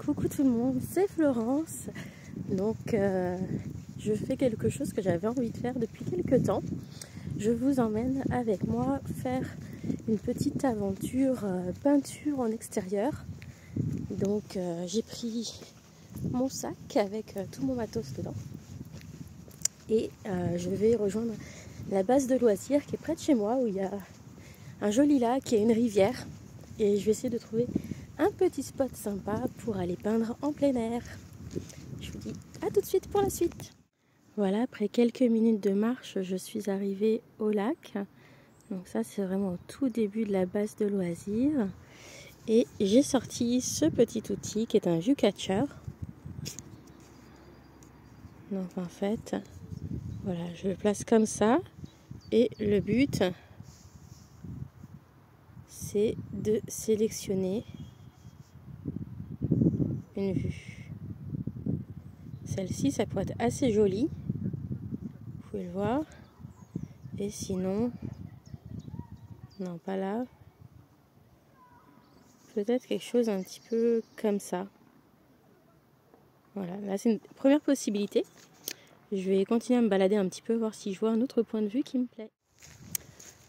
Coucou tout le monde, c'est Florence. Donc je fais quelque chose que j'avais envie de faire depuis quelques temps. Je vous emmène avec moi faire une petite aventure peinture en extérieur. Donc j'ai pris mon sac avec tout mon matos dedans. Et je vais rejoindre la base de loisirs qui est près de chez moi où il y a un joli lac et une rivière. Et je vais essayer de trouver un petit spot sympa pour aller peindre en plein air. Je vous dis à tout de suite pour la suite. Voilà, après quelques minutes de marche, je suis arrivée au lac. Donc ça, c'est vraiment au tout début de la base de loisirs. Et j'ai sorti ce petit outil qui est un viewcatcher. Donc en fait, voilà, je le place comme ça. Et le but, c'est de sélectionner une vue. Celle-ci, ça pourrait être assez joli. Vous pouvez le voir. Et sinon, non, pas là. Peut-être quelque chose un petit peu comme ça. Voilà, là c'est une première possibilité. Je vais continuer à me balader un petit peu, voir si je vois un autre point de vue qui me plaît.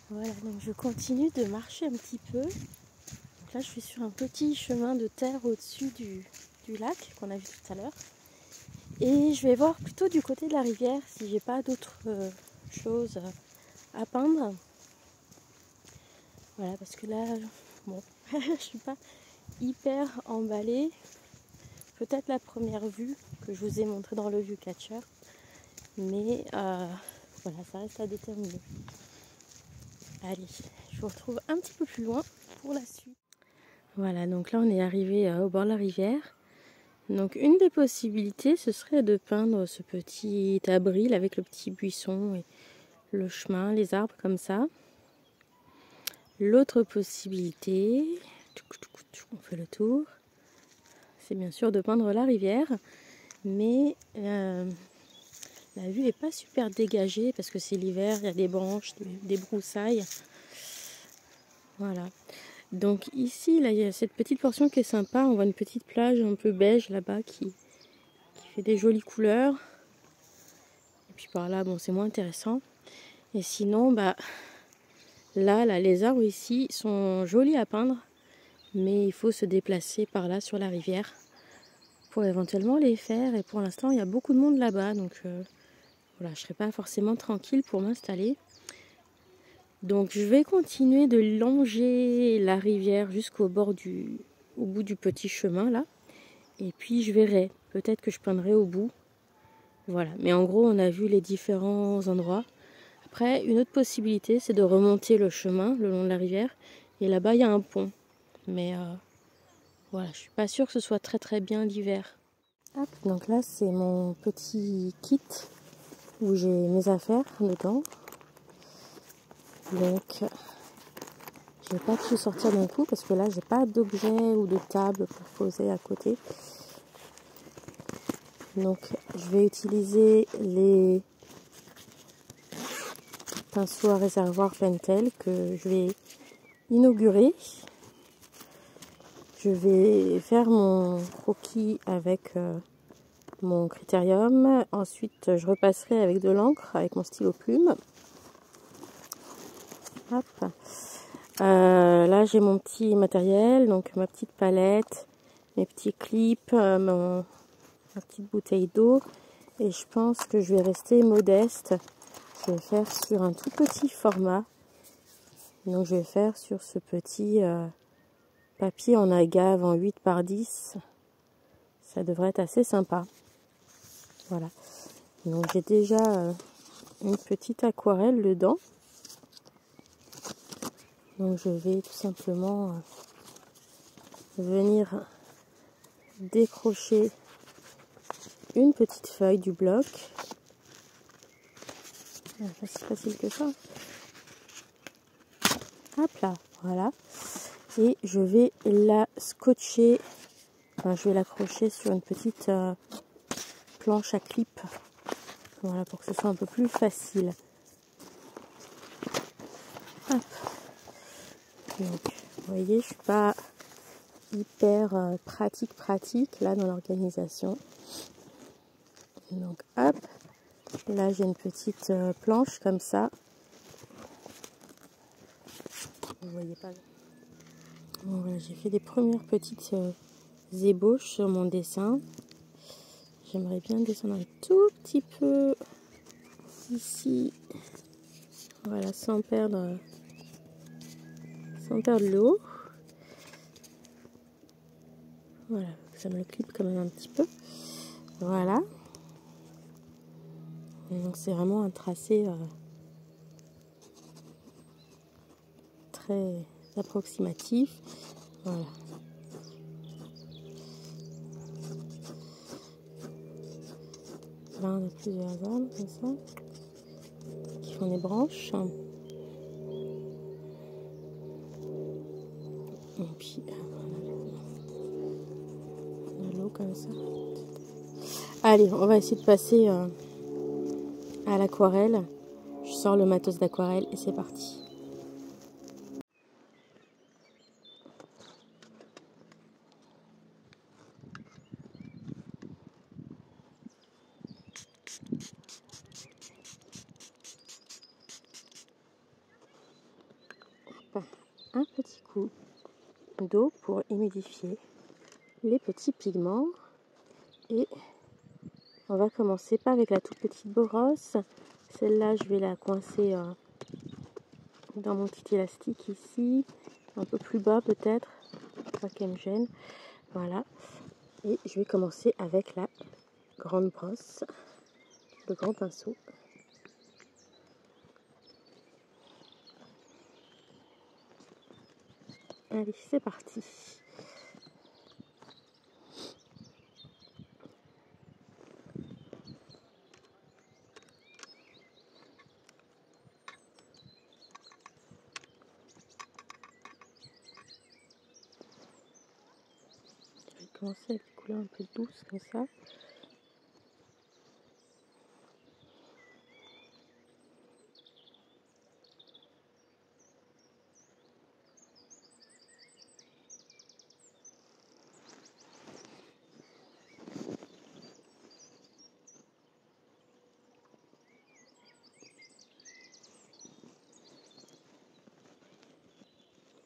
Voilà, donc je continue de marcher un petit peu. Donc là, je suis sur un petit chemin de terre au-dessus du lac qu'on a vu tout à l'heure. Et je vais voir plutôt du côté de la rivière si j'ai pas d'autres choses à peindre. Voilà, parce que là, bon, je suis pas hyper emballée. Peut-être la première vue que je vous ai montrée dans le viewcatcher. Mais voilà, ça reste à déterminer. Allez, je vous retrouve un petit peu plus loin pour la suite. Voilà, donc là on est arrivé au bord de la rivière. Donc une des possibilités, ce serait de peindre ce petit abri avec le petit buisson et le chemin, les arbres comme ça. L'autre possibilité, on fait le tour, c'est bien sûr de peindre la rivière, mais la vue n'est pas super dégagée parce que c'est l'hiver, il y a des branches, des broussailles. Voilà. Donc ici, là, il y a cette petite portion qui est sympa. On voit une petite plage un peu beige là-bas qui fait des jolies couleurs. Et puis par là, bon, c'est moins intéressant. Et sinon, bah, là, les arbres ici sont jolis à peindre. Mais il faut se déplacer par là sur la rivière pour éventuellement les faire. Et pour l'instant, il y a beaucoup de monde là-bas. Donc voilà, je ne serai pas forcément tranquille pour m'installer. Donc je vais continuer de longer la rivière jusqu'au bord au bout du petit chemin là. Et puis je verrai, peut-être que je peindrai au bout. Voilà, mais en gros on a vu les différents endroits. Après, une autre possibilité, c'est de remonter le chemin le long de la rivière. Et là-bas, il y a un pont. Mais voilà, je suis pas sûre que ce soit très très bien l'hiver. Donc là, c'est mon petit kit où j'ai mes affaires dedans. Donc, je vais pas tout sortir d'un coup parce que là, j'ai pas d'objet ou de table pour poser à côté. Donc, je vais utiliser les pinceaux à réservoir Pentel que je vais inaugurer. Je vais faire mon croquis avec mon critérium. Ensuite, je repasserai avec de l'encre, avec mon stylo plume. Hop. Là, j'ai mon petit matériel, donc ma petite palette, mes petits clips, ma petite bouteille d'eau. Et je pense que je vais rester modeste. Je vais faire sur un tout petit format. Donc, je vais faire sur ce petit papier en agave en 8 par 10. Ça devrait être assez sympa. Voilà. Donc, j'ai déjà une petite aquarelle dedans. Donc je vais tout simplement venir décrocher une petite feuille du bloc. C'est si facile que ça. Hop là, voilà. Et je vais la scotcher, enfin je vais l'accrocher sur une petite planche à clip. Voilà, pour que ce soit un peu plus facile. Hop. Donc, vous voyez, je suis pas hyper pratique là dans l'organisation. Donc hop, là j'ai une petite planche comme ça. Vous voyez pas. Bon, voilà, j'ai fait des premières petites ébauches sur mon dessin. J'aimerais bien descendre un tout petit peu ici. Voilà, sans perdre l'eau. Voilà, ça me l'occupe quand même un petit peu. Voilà. Donc c'est vraiment un tracé très approximatif. Voilà. Là on a plusieurs arbres comme ça qui font des branches. Et puis on a l'eau comme ça. Allez, on va essayer de passer à l'aquarelle. Je sors le matos d'aquarelle et c'est parti. Un petit coup d'eau pour humidifier les petits pigments et on va commencer pas avec la toute petite brosse. Celle-là je vais la coincer dans mon petit élastique ici, un peu plus bas peut-être, pas qu'elle me gêne. Voilà, et je vais commencer avec la grande brosse, le grand pinceau. Allez, c'est parti. Je vais commencer avec des couleurs un peu douces comme ça.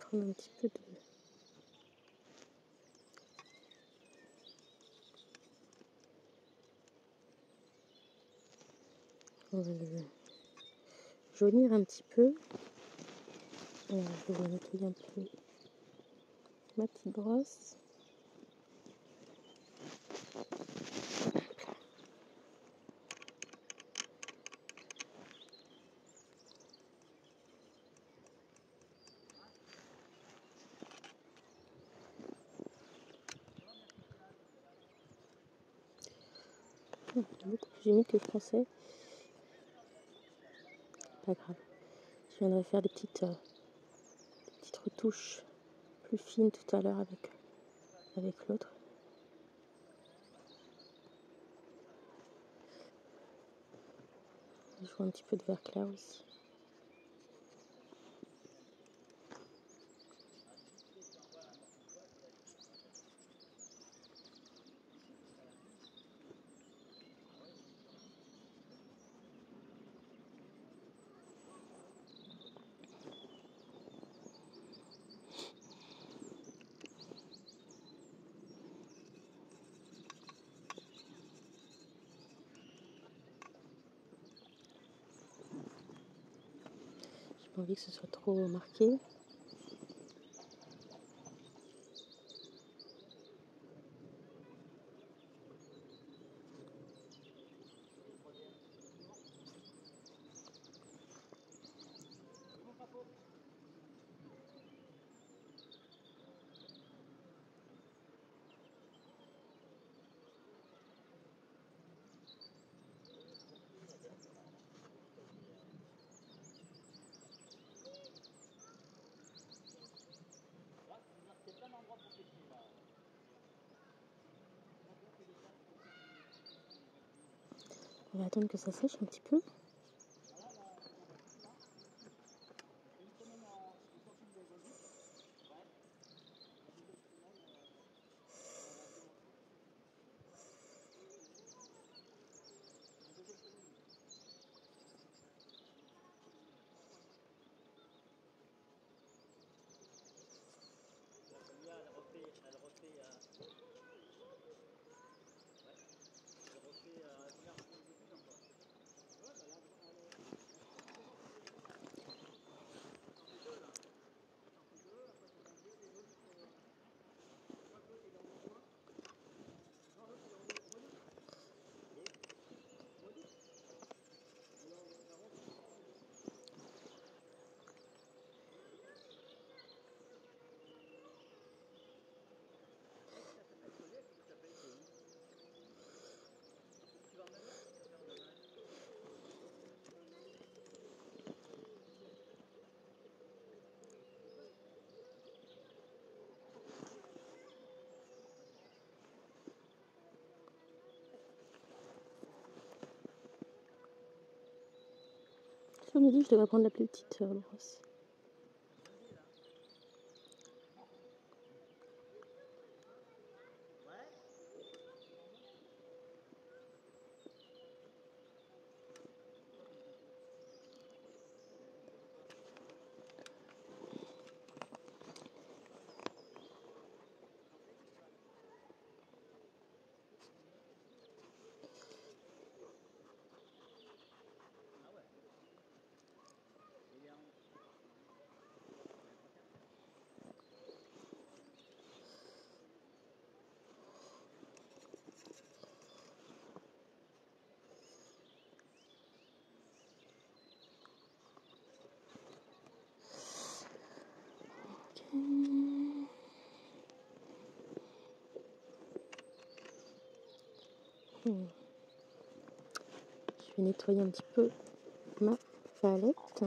Prendre un petit peu de... On va le jaunir un petit peu. Alors, je vais nettoyer un peu ma petite brosse. Beaucoup plus humide que je pensais. Pas grave. Je viendrai faire des petites retouches plus fines tout à l'heure avec l'autre. Je joue un petit peu de vert clair aussi. J'ai pas envie que ce soit trop marqué. On va attendre que ça sèche un petit peu. Je me dis que je devrais prendre la plus petite brosse. Je vais nettoyer un petit peu ma palette.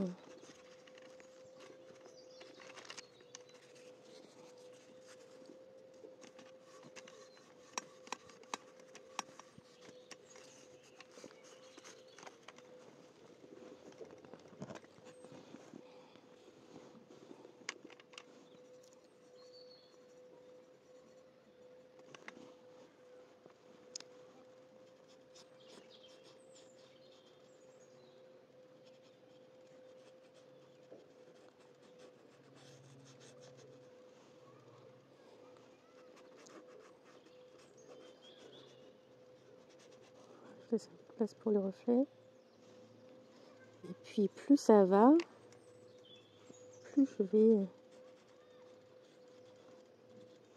Je laisse un peu de place pour le reflet. Et puis plus ça va, plus je vais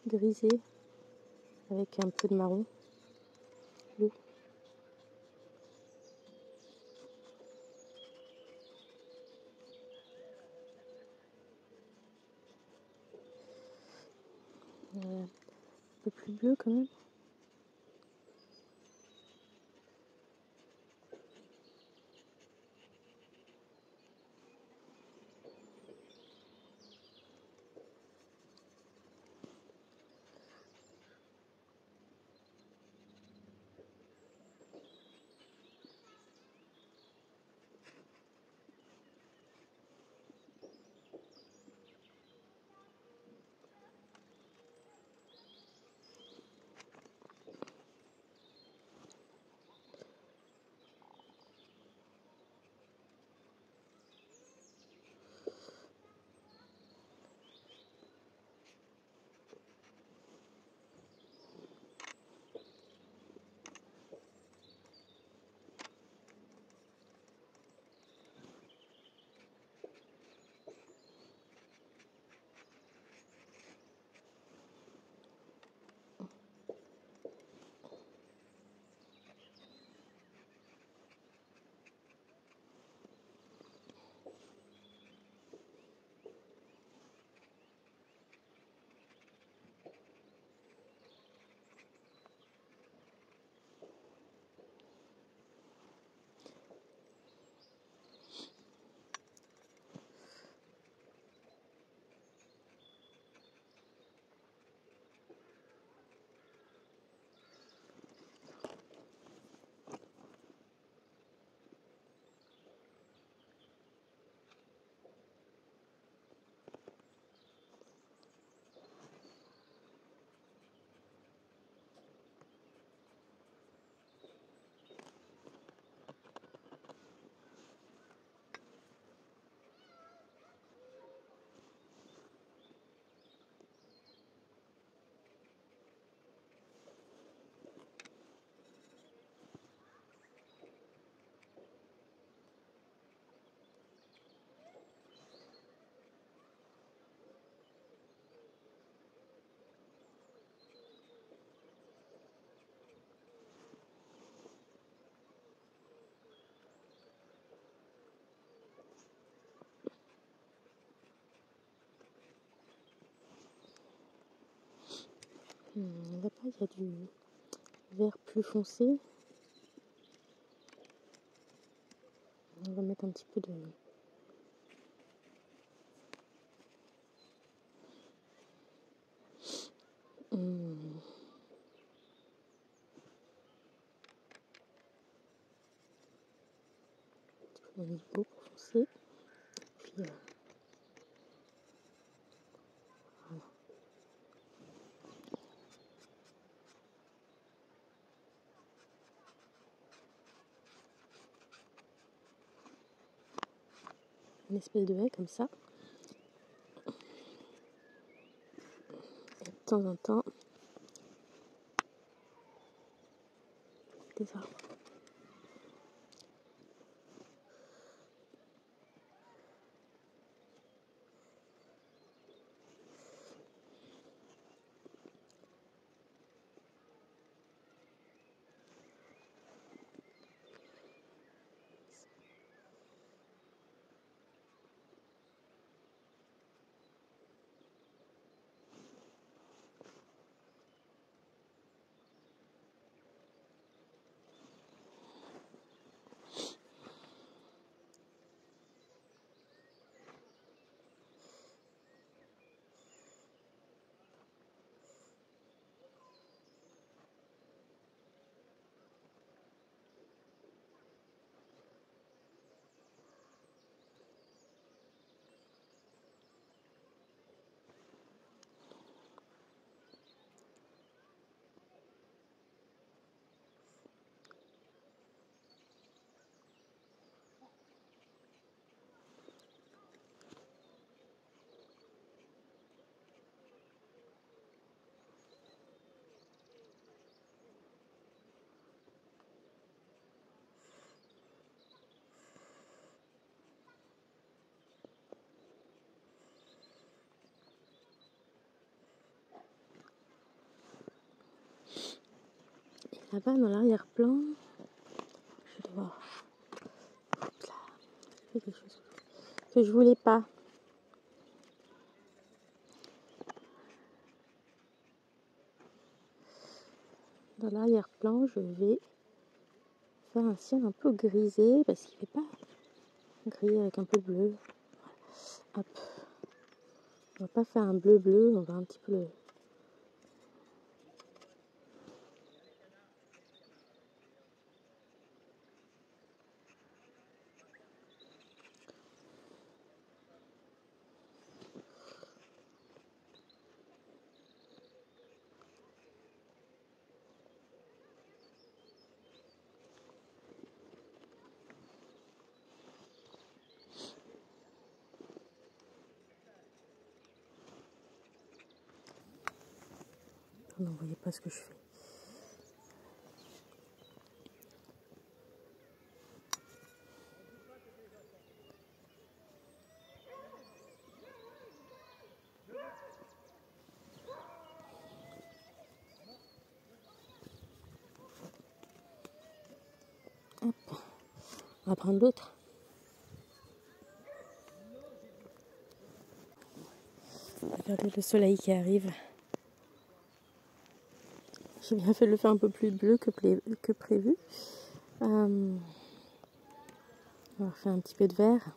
griser avec un peu de marron bleu. Un peu plus bleu quand même. Là-bas, il y a du vert plus foncé. On va mettre un petit peu de... On a mis beau pour foncer. foncé. Puis, voilà. Une espèce de haie comme ça. Et de temps en temps, des arbres. Là-bas, dans l'arrière-plan, je dois... Hop là, j'ai fait quelque chose que je voulais pas. Dans l'arrière-plan, je vais faire un ciel un peu grisé parce qu'il fait pas gris avec un peu de bleu. Hop. On va pas faire un bleu-bleu, on va un petit peu le... Vous ne voyez pas ce que je fais. Hop. On va prendre l'autre. Regardez le soleil qui arrive. J'ai bien fait de le faire un peu plus bleu que prévu. On va refaire un petit peu de vert.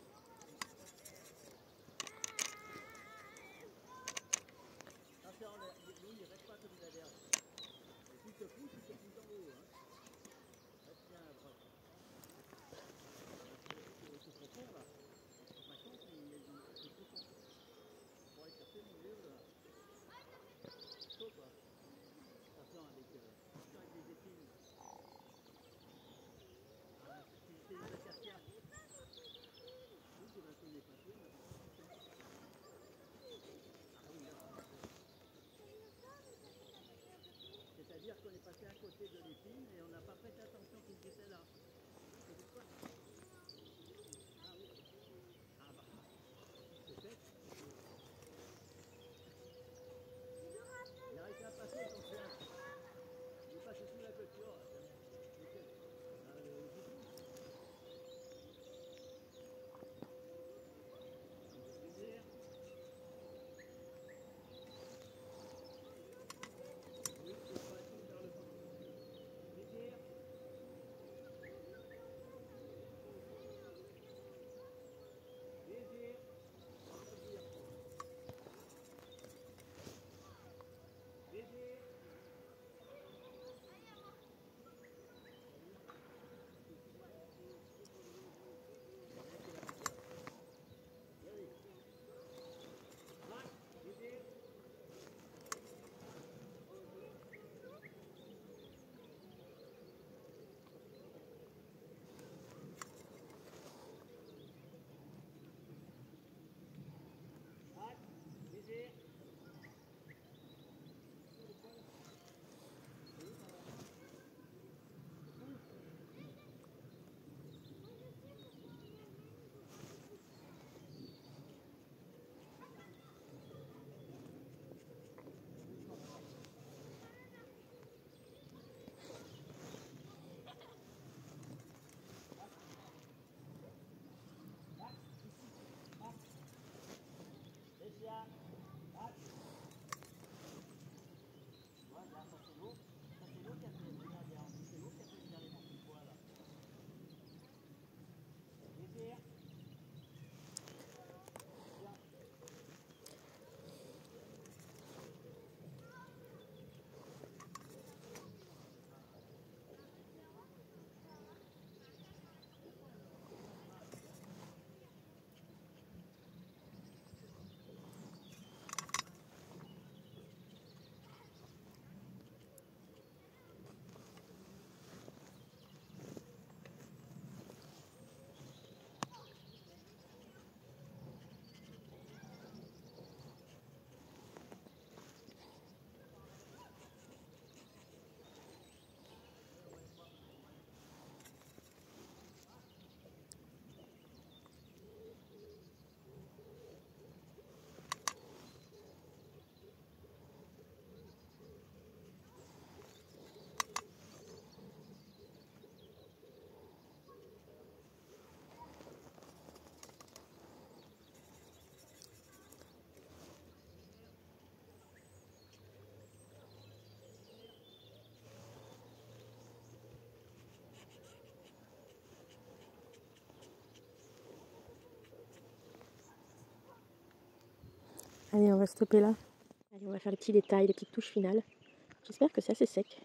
Allez, on va stopper là. Allez, on va faire les petits détails, les petites touches finales. J'espère que c'est assez sec.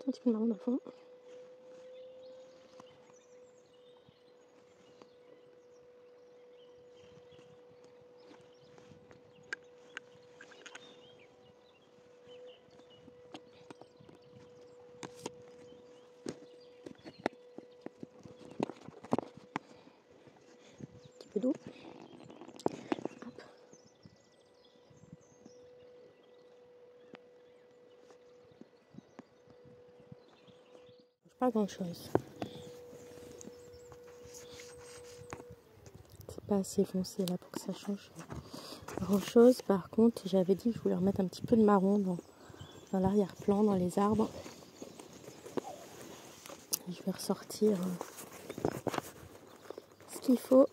Un petit peu marron dans le fond. d'eau. Pas grand chose. C'est pas assez foncé là pour que ça change grand chose. Par contre, j'avais dit que je voulais remettre un petit peu de marron dans l'arrière-plan, dans les arbres. Je vais ressortir ce qu'il faut.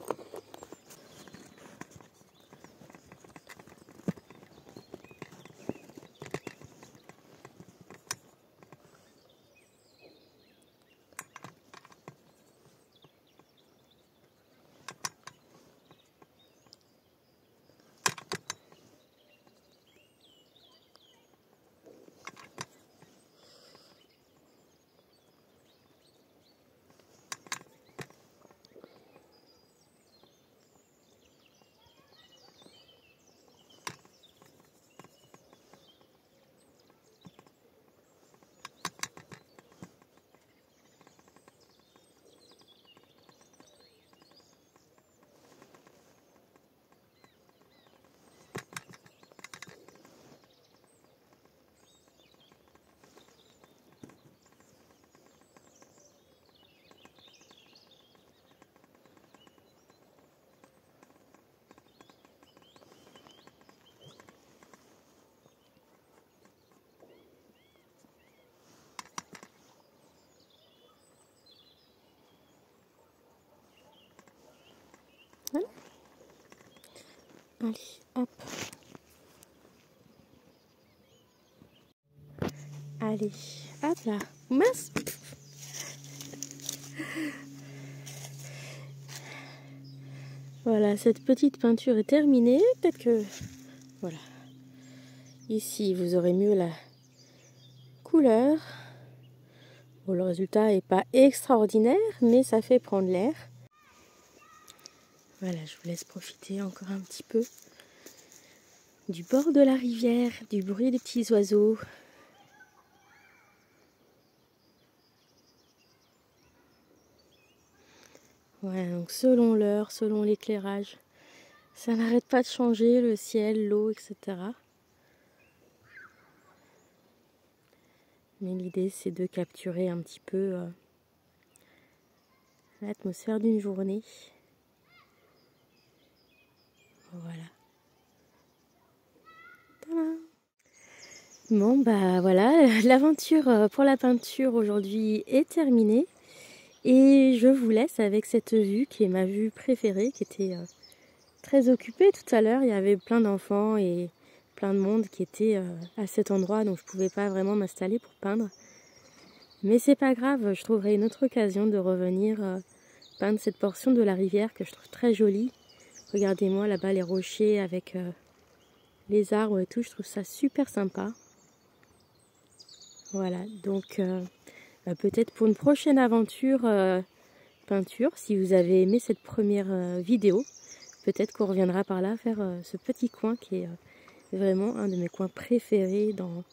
Voilà. Allez, hop. Allez, hop là. Mince. Voilà, cette petite peinture est terminée. Peut-être que... Voilà. Ici, vous aurez mieux la couleur. Bon, le résultat n'est pas extraordinaire, mais ça fait prendre l'air. Voilà, je vous laisse profiter encore un petit peu du bord de la rivière, du bruit des petits oiseaux. Voilà, donc selon l'heure, selon l'éclairage, ça n'arrête pas de changer, le ciel, l'eau, etc. Mais l'idée, c'est de capturer un petit peu l'atmosphère d'une journée. Voilà. Tadam! Bon, bah voilà, l'aventure pour la peinture aujourd'hui est terminée. Et je vous laisse avec cette vue qui est ma vue préférée, qui était très occupée tout à l'heure. Il y avait plein d'enfants et plein de monde qui était à cet endroit, donc je ne pouvais pas vraiment m'installer pour peindre. Mais c'est pas grave, je trouverai une autre occasion de revenir peindre cette portion de la rivière que je trouve très jolie. Regardez-moi là-bas les rochers avec les arbres et tout, je trouve ça super sympa. Voilà, donc peut-être pour une prochaine aventure peinture, si vous avez aimé cette première vidéo, peut-être qu'on reviendra par là faire ce petit coin qui est vraiment un de mes coins préférés dans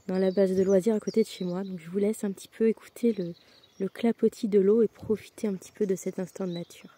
la base de loisirs à côté de chez moi. Donc je vous laisse un petit peu écouter le clapotis de l'eau et profiter un petit peu de cet instant de nature.